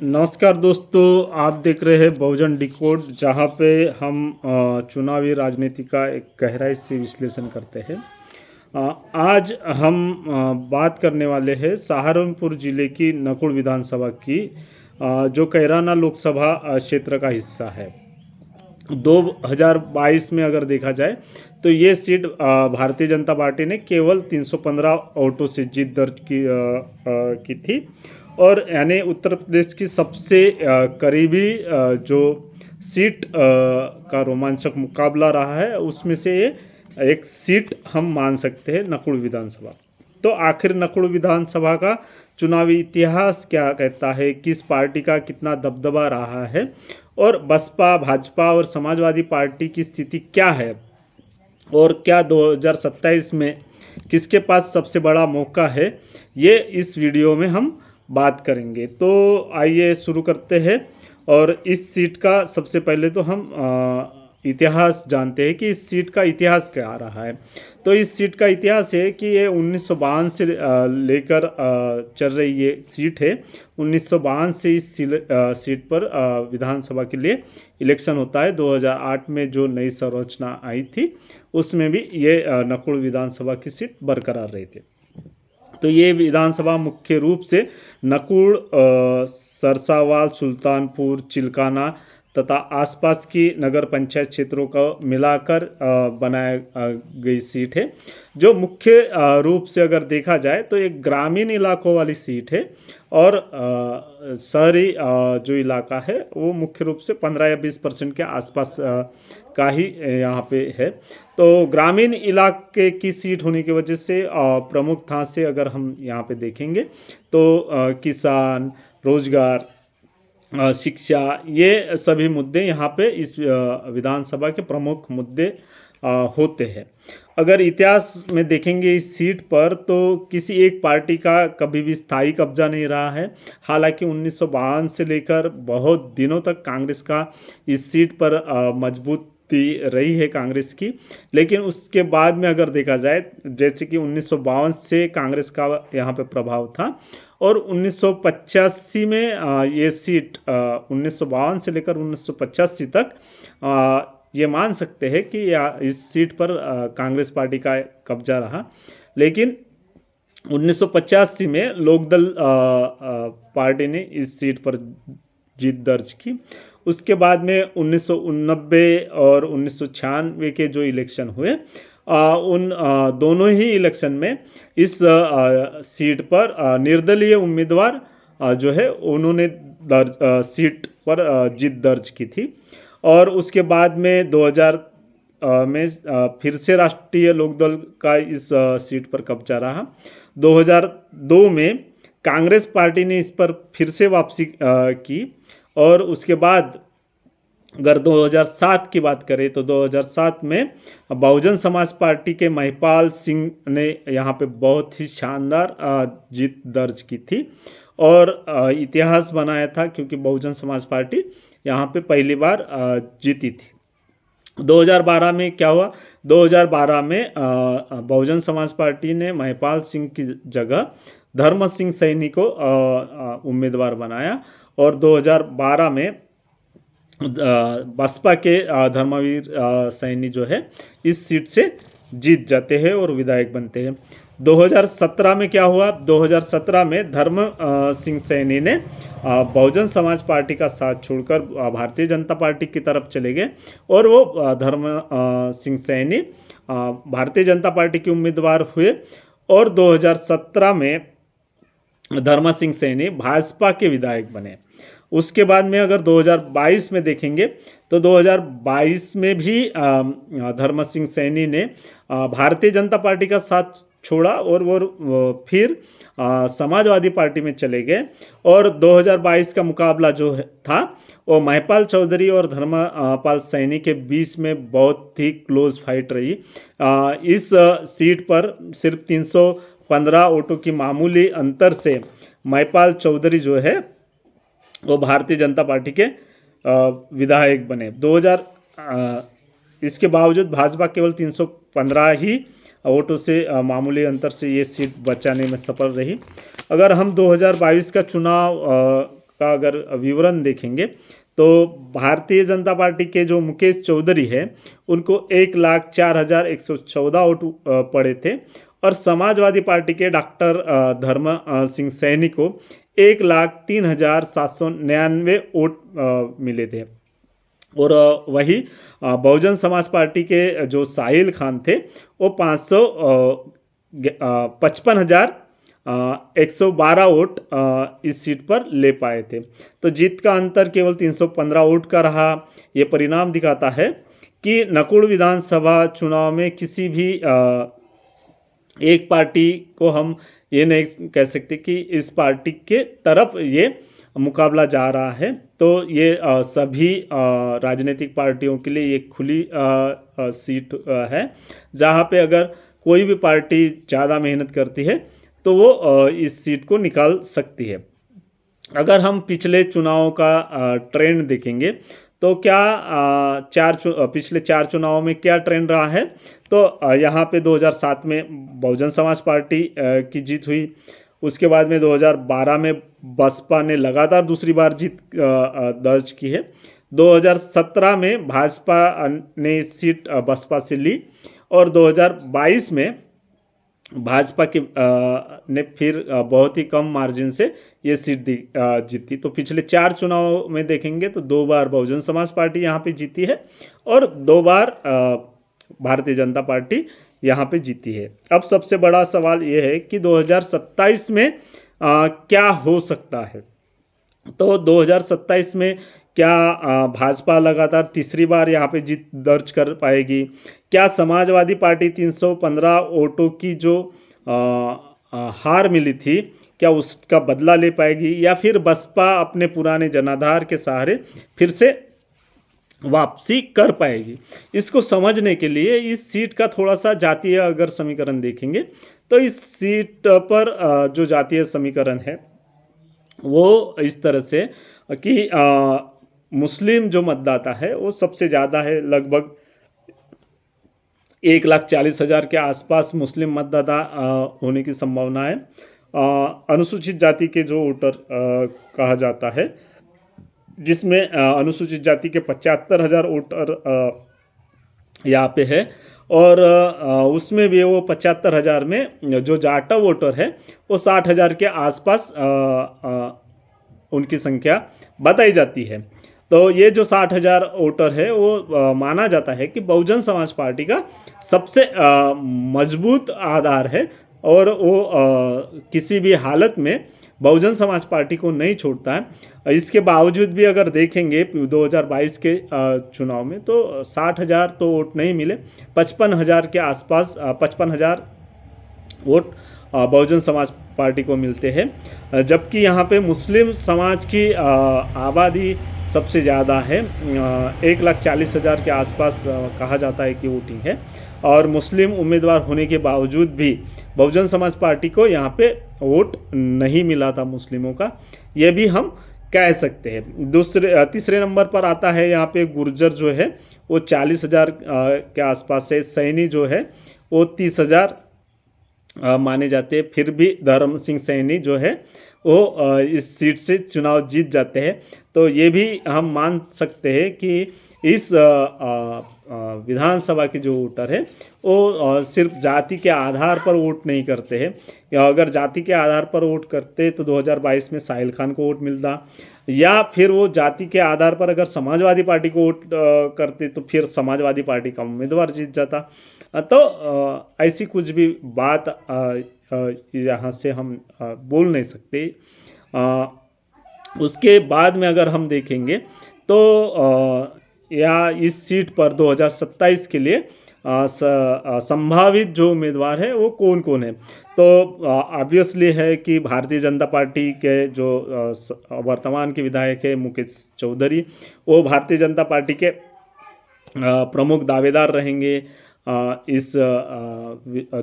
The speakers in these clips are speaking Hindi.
नमस्कार दोस्तों, आप देख रहे हैं बहुजन डिकोड, जहां पे हम चुनावी राजनीति का एक गहराई से विश्लेषण करते हैं। आज हम बात करने वाले हैं सहारनपुर जिले की नकुड़ विधानसभा की, जो कैराना लोकसभा क्षेत्र का हिस्सा है। 2022 में अगर देखा जाए तो ये सीट भारतीय जनता पार्टी ने केवल 315 वोटों से जीत दर्ज की थी, और यानी उत्तर प्रदेश की सबसे करीबी जो सीट का रोमांचक मुकाबला रहा है, उसमें से ये एक सीट हम मान सकते हैं, नकुड़ विधानसभा। तो आखिर नकुड़ विधानसभा का चुनावी इतिहास क्या कहता है, किस पार्टी का कितना दबदबा रहा है, और बसपा, भाजपा और समाजवादी पार्टी की स्थिति क्या है, और क्या 2027 में किसके पास सबसे बड़ा मौका है, ये इस वीडियो में हम बात करेंगे। तो आइए शुरू करते हैं। और इस सीट का सबसे पहले तो हम इतिहास जानते हैं कि इस सीट का इतिहास क्या रहा है। तो इस सीट का इतिहास है कि ये 1952 से लेकर चल रही ये सीट है। 1952 से इस सीट पर विधानसभा के लिए इलेक्शन होता है। 2008 में जो नई संरचना आई थी, उसमें भी ये नकुड़ विधानसभा की सीट बरकरार रही थी। तो ये विधानसभा मुख्य रूप से नकुड़, सरसावाल, सुल्तानपुर, चिल्काना तथा आसपास की नगर पंचायत क्षेत्रों को मिलाकर बनाया गई सीट है, जो मुख्य रूप से अगर देखा जाए तो एक ग्रामीण इलाकों वाली सीट है। और शहरी जो इलाका है वो मुख्य रूप से 15 या 20% के आसपास का ही यहाँ पे है। तो ग्रामीण इलाके की सीट होने की वजह से प्रमुख था से अगर हम यहाँ पे देखेंगे तो किसान, रोजगार, शिक्षा, ये सभी मुद्दे यहाँ पे इस विधानसभा के प्रमुख मुद्दे होते हैं। अगर इतिहास में देखेंगे इस सीट पर, तो किसी एक पार्टी का कभी भी स्थायी कब्जा नहीं रहा है। हालांकि 1952 से लेकर बहुत दिनों तक कांग्रेस का इस सीट पर मजबूती रही है कांग्रेस की। लेकिन उसके बाद में अगर देखा जाए, जैसे कि 1952 से कांग्रेस का यहाँ पे प्रभाव था, और 1985 में ये सीट 1952 से लेकर 1985 तक ये मान सकते हैं कि इस सीट पर कांग्रेस पार्टी का कब्जा रहा। लेकिन 1985 में लोकदल पार्टी ने इस सीट पर जीत दर्ज की। उसके बाद में 1989 और 1996 के जो इलेक्शन हुए, उन दोनों ही इलेक्शन में इस सीट पर निर्दलीय उम्मीदवार जो है उन्होंने सीट पर जीत दर्ज की थी। और उसके बाद में 2000 में फिर से राष्ट्रीय लोकदल का इस सीट पर कब्जा रहा। 2002 में कांग्रेस पार्टी ने इस पर फिर से वापसी की। और उसके बाद अगर 2007 की बात करें तो 2007 में बहुजन समाज पार्टी के महिपाल सिंह ने यहाँ पे बहुत ही शानदार जीत दर्ज की थी और इतिहास बनाया था, क्योंकि बहुजन समाज पार्टी यहाँ पे पहली बार जीती थी। 2012 में क्या हुआ? 2012 में बहुजन समाज पार्टी ने महिपाल सिंह की जगह धर्म सिंह सैनी को उम्मीदवार बनाया, और 2012 में बसपा के धर्मवीर सैनी जो है इस सीट से जीत जाते हैं और विधायक बनते हैं। 2017 में क्या हुआ? 2017 में धर्म सिंह सैनी ने बहुजन समाज पार्टी का साथ छोड़कर भारतीय जनता पार्टी की तरफ चले गए, और वो धर्म सिंह सैनी भारतीय जनता पार्टी के उम्मीदवार हुए। और 2017 में धर्म सिंह सैनी भाजपा के विधायक बने। उसके बाद में अगर 2022 में देखेंगे तो 2022 में भी धर्म सिंह सैनी ने भारतीय जनता पार्टी का साथ छोड़ा, और वो फिर समाजवादी पार्टी में चले गए। और 2022 का मुकाबला जो था वो महिपाल चौधरी और धर्मपाल सैनी के बीच में बहुत ही क्लोज फाइट रही। इस सीट पर सिर्फ 315 वोटों की मामूली अंतर से महिपाल चौधरी जो है वो भारतीय जनता पार्टी के विधायक बने। इसके बावजूद भाजपा केवल 315 ही वोटों से मामूली अंतर से ये सीट बचाने में सफल रही। अगर हम 2022 का चुनाव का अगर विवरण देखेंगे तो भारतीय जनता पार्टी के जो मुकेश चौधरी है उनको 1,04,114 वोट पड़े थे, और समाजवादी पार्टी के डॉक्टर धर्म सिंह सैनी को 1,03,799 वोट मिले थे। और वही बहुजन समाज पार्टी के जो साहिल खान थे वो 55,112 वोट इस सीट पर ले पाए थे। तो जीत का अंतर केवल 315 वोट का रहा। ये परिणाम दिखाता है कि नकुड़ विधानसभा चुनाव में किसी भी एक पार्टी को हम ये नहीं कह सकते कि इस पार्टी के तरफ ये मुकाबला जा रहा है। तो ये सभी राजनीतिक पार्टियों के लिए एक खुली सीट है, जहाँ पे अगर कोई भी पार्टी ज़्यादा मेहनत करती है तो वो इस सीट को निकाल सकती है। अगर हम पिछले चुनावों का ट्रेंड देखेंगे तो क्या पिछले 4 चुनावों में क्या ट्रेंड रहा है, तो यहाँ पे 2007 में बहुजन समाज पार्टी की जीत हुई। उसके बाद में 2012 में बसपा ने लगातार दूसरी बार जीत दर्ज की है। 2017 में भाजपा ने सीट बसपा से ली, और 2022 में भाजपा के ने फिर बहुत ही कम मार्जिन से ये सीट जीती। तो पिछले 4 चुनाव में देखेंगे तो 2 बार बहुजन समाज पार्टी यहाँ पे जीती है, और 2 बार भारतीय जनता पार्टी यहाँ पे जीती है। अब सबसे बड़ा सवाल ये है कि 2027 में क्या हो सकता है। तो 2027 में क्या भाजपा लगातार तीसरी बार यहाँ पे जीत दर्ज कर पाएगी? क्या समाजवादी पार्टी 315 वोटों की जो हार मिली थी, क्या उसका बदला ले पाएगी, या फिर बसपा अपने पुराने जनाधार के सहारे फिर से वापसी कर पाएगी? इसको समझने के लिए इस सीट का थोड़ा सा जातीय अगर समीकरण देखेंगे तो इस सीट पर जो जातीय समीकरण है वो इस तरह से कि मुस्लिम जो मतदाता है वो सबसे ज़्यादा है, लगभग 1,40,000 के आसपास मुस्लिम मतदाता होने की संभावना है। अनुसूचित जाति के जो वोटर कहा जाता है, जिसमें अनुसूचित जाति के 75,000 वोटर यहाँ पे है, और उसमें भी वो 75,000 में जो जाटा वोटर है वो 60,000 के आसपास उनकी संख्या बताई जाती है। तो ये जो 60,000 वोटर है वो माना जाता है कि बहुजन समाज पार्टी का सबसे मजबूत आधार है, और वो किसी भी हालत में बहुजन समाज पार्टी को नहीं छोड़ता है। इसके बावजूद भी अगर देखेंगे 2022 के चुनाव में तो 60,000 तो वोट नहीं मिले, 55,000 के आसपास 55,000 वोट बहुजन समाज पार्टी को मिलते हैं। जबकि यहाँ पे मुस्लिम समाज की आबादी सबसे ज़्यादा है, 1,40,000 के आसपास कहा जाता है कि वोटिंग है, और मुस्लिम उम्मीदवार होने के बावजूद भी बहुजन समाज पार्टी को यहाँ पे वोट नहीं मिला था मुस्लिमों का, ये भी हम कह सकते हैं। तीसरे नंबर पर आता है यहाँ पे गुर्जर जो है वो 40,000 के आसपास है, सैनी जो है वो 30,000 माने जाते हैं। फिर भी धर्म सिंह सैनी जो है वो इस सीट से चुनाव जीत जाते हैं। तो ये भी हम मान सकते हैं कि इस विधानसभा के जो वोटर है वो सिर्फ जाति के आधार पर वोट नहीं करते हैं, या अगर जाति के आधार पर वोट करते तो 2022 में साहिल खान को वोट मिलता, या फिर वो जाति के आधार पर अगर समाजवादी पार्टी को वोट करते तो फिर समाजवादी पार्टी का उम्मीदवार जीत जाता। तो ऐसी कुछ भी बात यहाँ से हम बोल नहीं सकते। उसके बाद में अगर हम देखेंगे तो या इस सीट पर 2027 के लिए संभावित जो उम्मीदवार है वो कौन कौन है, तो ऑब्वियसली है कि भारतीय जनता पार्टी के जो वर्तमान के विधायक है मुकेश चौधरी, वो भारतीय जनता पार्टी के प्रमुख दावेदार रहेंगे। इस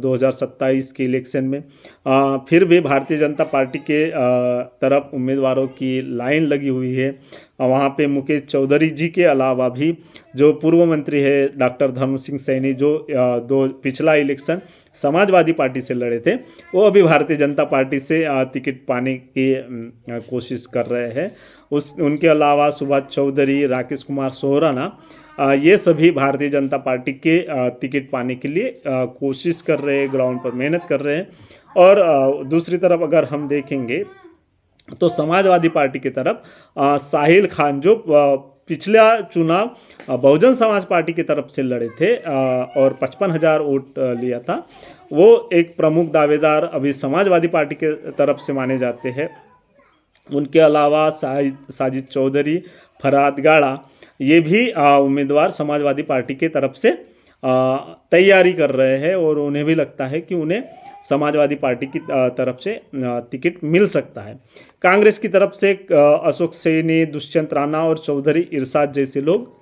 2027 के इलेक्शन में। फिर भी भारतीय जनता पार्टी के तरफ उम्मीदवारों की लाइन लगी हुई है। वहाँ पे मुकेश चौधरी जी के अलावा भी जो पूर्व मंत्री है डॉक्टर धर्म सिंह सैनी, जो पिछला इलेक्शन समाजवादी पार्टी से लड़े थे, वो अभी भारतीय जनता पार्टी से टिकट पाने की कोशिश कर रहे हैं। उनके अलावा सुभाष चौधरी, राकेश कुमार सोहराना, ये सभी भारतीय जनता पार्टी के टिकट पाने के लिए कोशिश कर रहे हैं, ग्राउंड पर मेहनत कर रहे हैं। और दूसरी तरफ अगर हम देखेंगे तो समाजवादी पार्टी की तरफ साहिल खान, जो पिछला चुनाव बहुजन समाज पार्टी की तरफ से लड़े थे और 55,000 वोट लिया था, वो एक प्रमुख दावेदार अभी समाजवादी पार्टी के तरफ से माने जाते हैं। उनके अलावा साजिद चौधरी, फरहाद गाड़ा, ये भी उम्मीदवार समाजवादी पार्टी की तरफ से तैयारी कर रहे हैं और उन्हें भी लगता है कि उन्हें समाजवादी पार्टी की तरफ से टिकट मिल सकता है। कांग्रेस की तरफ से अशोक सैनी, दुष्यंत राणा और चौधरी इरशाद जैसे लोग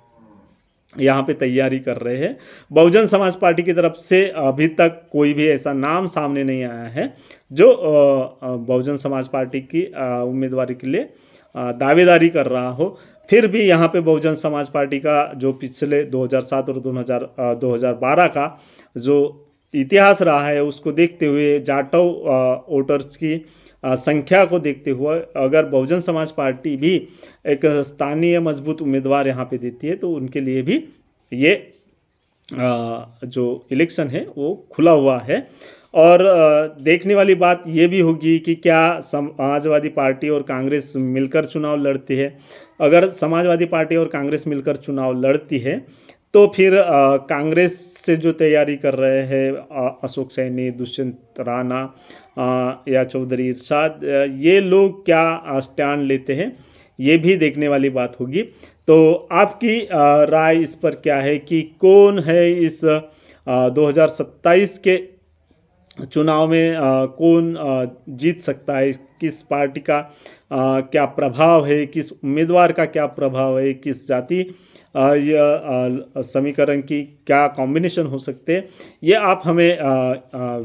यहाँ पे तैयारी कर रहे हैं। बहुजन समाज पार्टी की तरफ से अभी तक कोई भी ऐसा नाम सामने नहीं आया है जो बहुजन समाज पार्टी की उम्मीदवारी के लिए दावेदारी कर रहा हो। फिर भी यहाँ पे बहुजन समाज पार्टी का जो पिछले 2007 और 2012 का जो इतिहास रहा है, उसको देखते हुए, जाटव वोटर्स की संख्या को देखते हुए, अगर बहुजन समाज पार्टी भी एक स्थानीय मजबूत उम्मीदवार यहाँ पे देती है तो उनके लिए भी ये जो इलेक्शन है वो खुला हुआ है। और देखने वाली बात ये भी होगी कि क्या समाजवादी पार्टी और कांग्रेस मिलकर चुनाव लड़ती है। अगर समाजवादी पार्टी और कांग्रेस मिलकर चुनाव लड़ती है तो फिर कांग्रेस से जो तैयारी कर रहे हैं अशोक सैनी, दुष्यंत राणा या चौधरी इरशाद, ये लोग क्या स्टैंड लेते हैं, ये भी देखने वाली बात होगी। तो आपकी राय इस पर क्या है कि कौन है इस 2027 के चुनाव में कौन जीत सकता है, किस पार्टी का क्या प्रभाव है, किस उम्मीदवार का क्या प्रभाव है, किस जाति या समीकरण की क्या कॉम्बिनेशन हो सकते हैं, ये आप हमें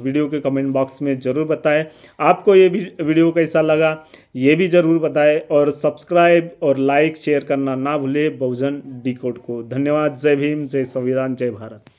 वीडियो के कमेंट बॉक्स में ज़रूर बताएं। आपको ये वीडियो कैसा लगा ये भी ज़रूर बताएं और सब्सक्राइब और लाइक शेयर करना ना भूलें बहुजन डिकोड को। धन्यवाद। जय भीम, जय संविधान, जय भारत।